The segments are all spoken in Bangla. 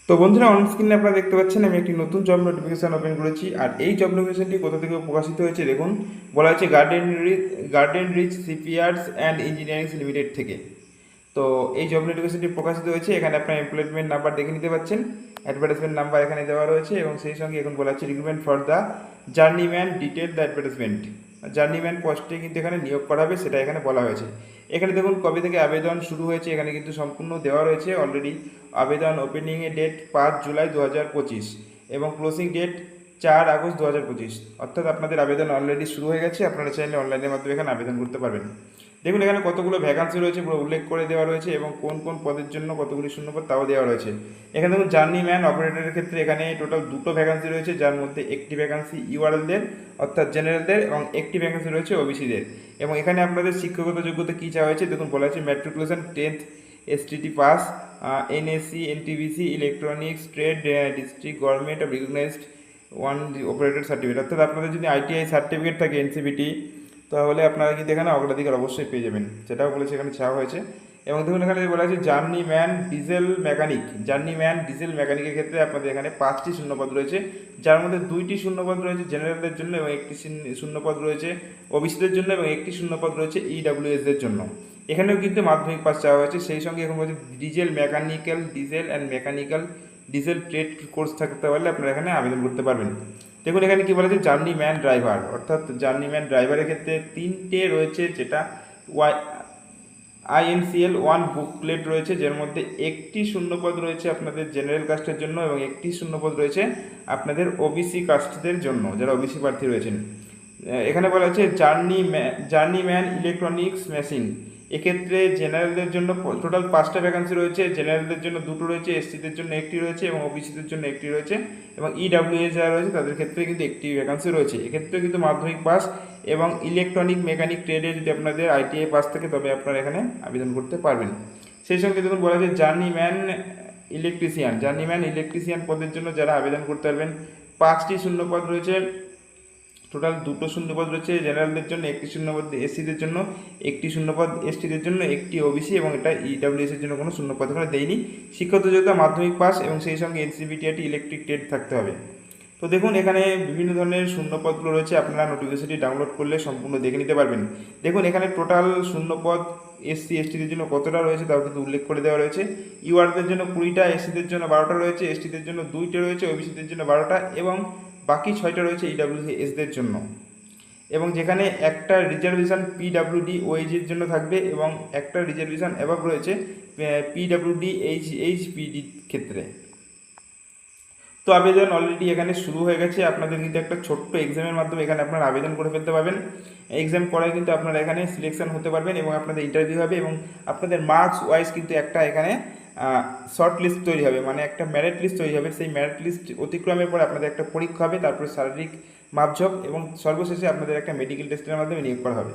তো বন্ধুরা, অন স্ক্রিনে আপনারা দেখতে পাচ্ছেন আমি একটি নতুন জব নোটিফিকেশন ওপেন করেছি। আর এই জব নোটিফিকেশনটি কোথা থেকে প্রকাশিত হয়েছে দেখুন, বলা হচ্ছে garden reach shipyards and engineering limited থেকে। তো এই জব নোটিফিকেশনটি প্রকাশিত হয়েছে, এখানে আপনার এমপ্লয়মেন্ট নাম্বার দেখে নিতে পাচ্ছেন, অ্যাডভার্টাইজমেন্ট নাম্বার এখানে দেওয়া রয়েছে এবং সেই সঙ্গে এখন বলা হচ্ছে recruitment for the journeyman detail the advertisement. Journeyman পোস্টে কিন্তু এখানে নিয়োগ করা হবে, সেটা এখানে বলা হয়েছে। এখানে দেখুন কবে থেকে আবেদন শুরু হয়েছে, এখানে কিন্তু সম্পূর্ণ দেওয়া রয়েছে অলরেডি। আবেদন ওপেনিংয়ে ডেট 5 জুলাই 2025 এবং ক্লোজিং ডেট 4 আগস্ট 2025, অর্থাৎ আপনাদের আবেদন অলরেডি শুরু হয়ে গেছে। আপনারা চাইলে অনলাইনের মাধ্যমে এখানে আবেদন করতে পারবেন। দেখুন এখানে কতগুলো ভ্যাকান্সি রয়েছে পুরো উল্লেখ করে দেওয়া রয়েছে এবং কোন কোন পদের জন্য কতগুলি শূন্যপদ তাও দেওয়া রয়েছে। এখানে দেখুন জার্নিম্যান অপারেটরের ক্ষেত্রে এখানে টোটাল দুটো ভ্যাকান্সি রয়েছে, যার মধ্যে একটি ভ্যাকান্সি ইউআরএলদের অর্থাৎ জেনারেলদের এবং একটি ভ্যাকান্সি রয়েছে ওবিসিদের। এবং এখানে আপনাদের শিক্ষাগত যোগ্যতা কী চাওয়া হয়েছে দেখুন, বলা হয়েছে matriculation 10th STT pass, NSC NTBC electronics trade district government of recognised one operator certificate. অর্থাৎ আপনাদের যদি আইটিআই সার্টিফিকেট থাকে এনসিবিটি, তাহলে আপনারা কিন্তু এখানে অগ্রাধিকার অবশ্যই পেয়ে যাবেন, সেটাও বলেছে এখানে চাওয়া হয়েছে। এবং দেখুন এখানে বলা আছে জার্নিম্যান ডিজেল মেকানিকের ক্ষেত্রে আপনাদের এখানে 5টি শূন্যপদ রয়েছে, যার মধ্যে 2টি শূন্যপদ রয়েছে জেনারেলদের জন্য এবং একটি শূন্যপদ রয়েছে ওবিসিদের জন্য এবং একটি শূন্যপদ রয়েছে ইডাব্লিউএসদের জন্য। এখানেও কিন্তু মাধ্যমিক পাস চাওয়া হয়েছে। সেই সঙ্গে এখন বলছে ডিজেল ট্রেড কোর্স থাকতে পারলে আপনারা এখানে আবেদন করতে পারবেন। দেখুন এখানে কি বলা আছে জার্নিম্যান ড্রাইভার, অর্থাৎ জার্নিম্যান ড্রাইভারের ক্ষেত্রে 3টে রয়েছে, যেটা আইএনসিএল 1 বুকলেট রয়েছে, যার মধ্যে একটি শূন্যপদ রয়েছে আপনাদের জেনারেল কাস্টের জন্য এবং একটি শূন্যপদ রয়েছে আপনাদের ওবিসি কাস্টদের জন্য, যারা ওবিসি প্রার্থী রয়েছেন। এখানে বলা হচ্ছে জার্নিম্যান ইলেকট্রনিক্স মেশিন, এক্ষেত্রে জেনারেলদের জন্য টোটাল 5টা ভ্যাকান্সি রয়েছে, জেনারেলদের জন্য 2টো রয়েছে, এসসিদের জন্য একটি রয়েছে এবং ওবিসিদের জন্য একটি রয়েছে এবং ইডাব্লিউএস যারা রয়েছে তাদের ক্ষেত্রে কিন্তু একটি ভ্যাকান্সি রয়েছে। এক্ষেত্রে কিন্তু মাধ্যমিক পাস এবং ইলেকট্রনিক মেকানিক ট্রেডে যদি আপনাদের আইটিআই পাস থাকে তবে আপনারা এখানে আবেদন করতে পারবেন। সেই সঙ্গে দেখুন বলা যায় জার্নিম্যান ইলেকট্রিশিয়ান পদের জন্য যারা আবেদন করতে পারবেন, 5টি শূন্যপদ রয়েছে, টোটাল 2টো শূন্যপদ রয়েছে জেনারেলদের জন্য, একটি শূন্যপদ এসসিদের জন্য, একটি শূন্যপদ এসটিদের জন্য, একটি ওবিসি এবং এটা ইডাব্লিউএস এর জন্য কোনো শূন্যপদ এখানে দেয়নি। শিক্ষাগত যোগ্যতা মাধ্যমিক পাস এবং সেই সঙ্গে এনসিবিটিআরটি ইলেকট্রিক ট্রেড থাকতে হবে। তো দেখুন এখানে বিভিন্ন ধরনের শূন্যপদগুলো রয়েছে, আপনারা নোটিফিকেশনটি ডাউনলোড করলে সম্পূর্ণ দেখে নিতে পারবেন। দেখুন এখানে টোটাল শূন্যপদ এসসি এসটিদের জন্য কতটা রয়েছে তাও কিন্তু উল্লেখ করে দেওয়া রয়েছে। ইউআরদের জন্য 20টা, এসসিদের জন্য 12টা রয়েছে, এসটিদের জন্য 2টে রয়েছে, ওবিসিদের জন্য 12টা এবং বাকি 6টা রয়েছে ইডাব্লিউএসদের জন্য। এবং যেখানে একটা রিজার্ভেশন পিডাব্লিউডি ওএইচের জন্য থাকবে এবং একটা রিজার্ভেশন অ্যাভাব রয়েছে পিডাব্লিউডি এইচপিডি ক্ষেত্রে। তো আবেদন অলরেডি এখানে শুরু হয়ে গেছে, আপনাদের কিন্তু একটা ছোট্ট এক্সামের মাধ্যমে এখানে আপনারা আবেদন করে ফেলতে পারবেন। এক্সাম করায় কিন্তু আপনারা এখানে সিলেকশন হতে পারবেন এবং আপনাদের ইন্টারভিউ হবে এবং আপনাদের মার্কস ওয়াইজ কিন্তু একটা এখানে শর্ট লিস্ট তৈরি হবে, মানে একটা মেরিট লিস্ট তৈরি হবে। সেই মেরিট লিস্ট অতিক্রমের পর আপনাদের একটা পরীক্ষা হবে, তারপরে শারীরিক মাপঝোপ এবং সর্বশেষে আপনাদের একটা মেডিকেল টেস্টের মাধ্যমে নিয়োগ করা হবে।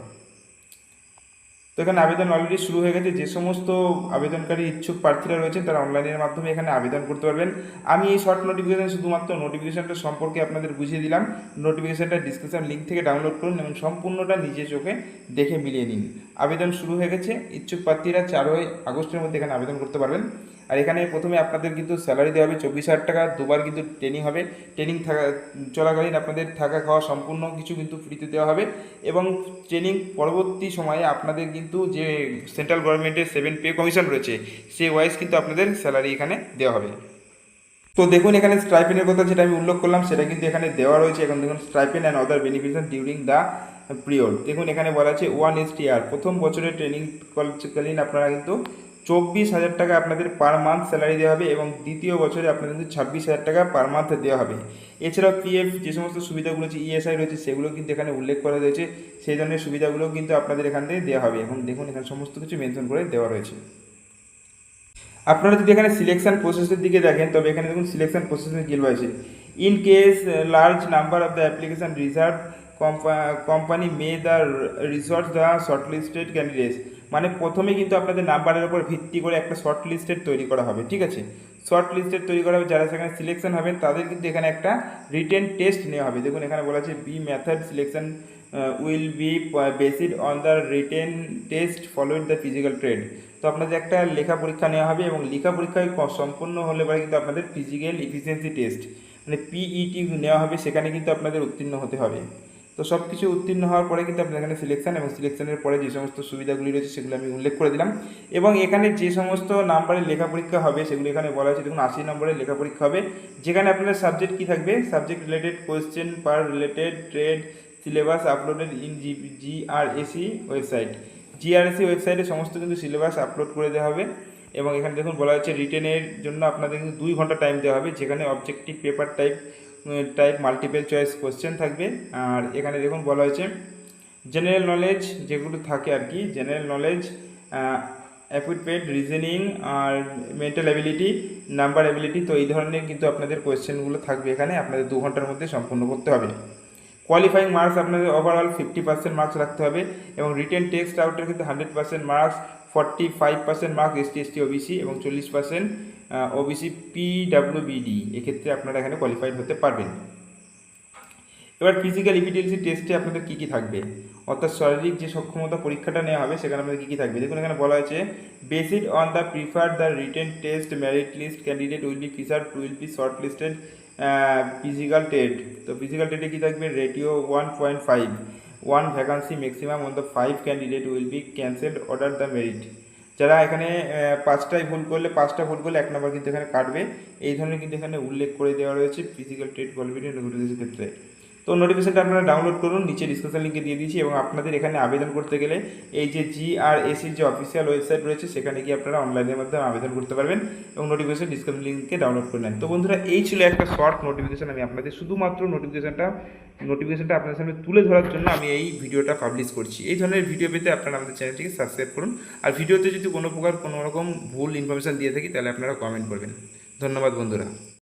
তো এখানে আবেদন অলরেডি শুরু হয়ে গেছে। যে সমস্ত আবেদনকারী ইচ্ছুক প্রার্থীরা রয়েছেন তারা অনলাইনের মাধ্যমে এখানে আবেদন করতে পারবেন। আমি এই শর্ট নোটিফিকেশান শুধুমাত্র নোটিফিকেশানটা সম্পর্কে আপনাদের বুঝিয়ে দিলাম। নোটিফিকেশানটা ডিসক্রিপশন লিঙ্ক থেকে ডাউনলোড করুন এবং সম্পূর্ণটা নিজে চোখে দেখে মিলিয়ে নিন। আবেদন শুরু হয়ে গেছে, ইচ্ছুক প্রার্থীরা 4 আগস্টের মধ্যে এখানে আবেদন করতে পারবেন। আর এখানে প্রথমে আপনাদের কিন্তু স্যালারি দেওয়া হবে 24,000 টাকা, 2বার কিন্তু ট্রেনিং হবে। ট্রেনিং চলাকালীন আপনাদের থাকা খাওয়া সম্পূর্ণ কিছু কিন্তু ফ্রিতে দেওয়া হবে এবং ট্রেনিং পরবর্তী সময়ে আপনাদের কিন্তু যে সেন্ট্রাল গভর্নমেন্টের 7 পে কমিশন রয়েছে সেই ওয়াইজ কিন্তু আপনাদের স্যালারি এখানে দেওয়া হবে। তো দেখুন এখানে স্ট্রাইপেনের কথা যেটা আমি উল্লেখ করলাম সেটা কিন্তু এখানে দেওয়া রয়েছে। এখন দেখুন stipend and other benefits during the period. দেখুন এখানে বলা আছে 1 STR, প্রথম বছরের ট্রেনিং কালীন আপনারা কিন্তু 24,000 টাকা আপনাদের পার মান্থ স্যালারি দেওয়া হবে এবং দ্বিতীয় বছরে আপনাদের কিন্তু 26,000 টাকা পার মান্থ দেওয়া হবে। এছাড়াও পিএফ যে সমস্ত সুবিধাগুলো আছে, ইএসআই রয়েছে, সেগুলো কিন্তু এখানে উল্লেখ করা রয়েছে। সেই ধরনের সুবিধাগুলো কিন্তু আপনাদের এখান থেকে দেওয়া হবে। এখন দেখুন এখানে সমস্ত কিছু মেনশন করে দেওয়া রয়েছে। আপনারা যদি এখানে সিলেকশন প্রসেসের দিকে দেখেন তবে এখানে দেখুন সিলেকশন প্রসেসে কি রয়েছে। In case large number of the application reserve company May the resort the shortlisted candidates, মানে প্রথমে কিন্তু আপনাদের নাম্বারের উপর ভিত্তি করে একটা শর্ট লিস্টেড তৈরি করা হবে, ঠিক আছে। শর্ট লিস্টেড তৈরি করা হবে, যারা সেখানে সিলেকশন হবেন তাদের কিন্তু এখানে একটা রিটেন টেস্ট নেওয়া হবে। দেখুন এখানে বলা আছে B method selection will be based on the written test followed the physical trade. তো আপনাদের একটা লেখা পরীক্ষা নেওয়া হবে এবং লেখা পরীক্ষায় সম্পূর্ণ হলে পরে কিন্তু আপনাদের ফিজিক্যাল এফিসিয়েন্সি টেস্ট মানে পিইটি নেওয়া হবে, সেখানে কিন্তু আপনাদের উত্তীর্ণ হতে হবে। তো সব কিছু উত্তীর্ণ হওয়ার পরে কিন্তু আপনাদের এখানে সিলেকশন, এবং সিলেকশনের পরে যে সমস্ত সুবিধাগুলি রয়েছে সেগুলো আমি উল্লেখ করে দিলাম। এবং এখানে যে সমস্ত নাম্বারের লেখা পরীক্ষা হবে সেগুলো এখানে বলা হয়েছে। দেখুন 80 নম্বরের লেখা পরীক্ষা হবে, যেখানে আপনাদের সাবজেক্ট কী থাকবে, subject related question per related trade syllabus uploaded in জিআরএসি website. জিআরএসি ওয়েবসাইটে সমস্ত কিন্তু সিলেবাস আপলোড করে দেওয়া হবে। এবং এখানে দেখুন বলা হচ্ছে রিটেনের জন্য আপনাদের কিন্তু 2 ঘন্টা টাইম দেওয়া হবে, যেখানে objective paper type multiple choice question থাকবে। আর এখানে দেখুন বলা হয়েছে জেনারেল নলেজ যেগুলো থাকে আর কি, জেনারেল নলেজ, অ্যাপিউটেড রিজনিং আর মেন্টাল অ্যাবিলিটি, নাম্বার অ্যাবিলিটি। তো এই ধরনের কিন্তু আপনাদের কোয়েশ্চেনগুলো থাকবে, এখানে আপনাদের 2 ঘন্টার মধ্যে সম্পূর্ণ করতে হবে। কোয়ালিফাইং মার্কস আপনাদের ওভারঅল 50% মার্কস রাখতে হবে, এবং রিটেন টেক্সট আউটের কিন্তু 100% মার্কস, 45% মার্কস এসটি ওবিসি এবং 40% ওবিসি পিডাব্লিউবিডি, এক্ষেত্রে আপনারা এখানে কোয়ালিফাইড হতে পারবেন। এবার ফিজিক্যাল এফিসিয়েন্সি টেস্টে আপনাদের কী কী থাকবে, অর্থাৎ শারীরিক যে সক্ষমতা পরীক্ষাটা নেওয়া হবে সেখানে আপনাদের কী কী থাকবে। দেখুন এখানে বলা হয়েছে based on the preferred the written test merit list candidate will be shortlisted physical test. তো ফিজিক্যাল টেস্টে কী থাকবে, ratio 1.5, 1 vacancy maximum on the 5 candidate will be cancelled order the merit. যারা এখানে 5টা ভুল করলে 1 নম্বর কিন্তু এখানে কাটবে। এই ধরনের কিন্তু এখানে উল্লেখ করে দেওয়া রয়েছে ফিজিক্যাল টেস্ট কোয়ালিফিকেশন নোটিফিকেশনের ক্ষেত্রে। তো নোটিফিকেশনটা আপনারা ডাউনলোড করুন, নিচে ডিসক্রিপশন লিঙ্কে দিয়ে দিয়েছি। এবং আপনাদের এখানে আবেদন করতে গেলে এই যে জিআরএসির যে অফিসিয়াল ওয়েবসাইট রয়েছে সেখানে গিয়ে আপনারা অনলাইনের মাধ্যমে আবেদন করতে পারবেন, এবং নোটিফিকেশন ডিসক্রিপশন লিঙ্কে ডাউনলোড করে নেন। তো বন্ধুরা, এই ছিল একটা শর্ট নোটিফিকেশন, আমি আপনাদের শুধুমাত্র নোটিফিকেশনটা আপনাদের সামনে তুলে ধরার জন্য আমি এই ভিডিওটা পাবলিশ করছি। এই ধরনের ভিডিও পেতে আপনারা আমাদের চ্যানেলটিকে সাবস্ক্রাইব করুন, আর ভিডিওতে যদি কোনো রকম ভুল ইনফরমেশান দিয়ে থাকি তাহলে আপনারা কমেন্ট করবেন। ধন্যবাদ বন্ধুরা।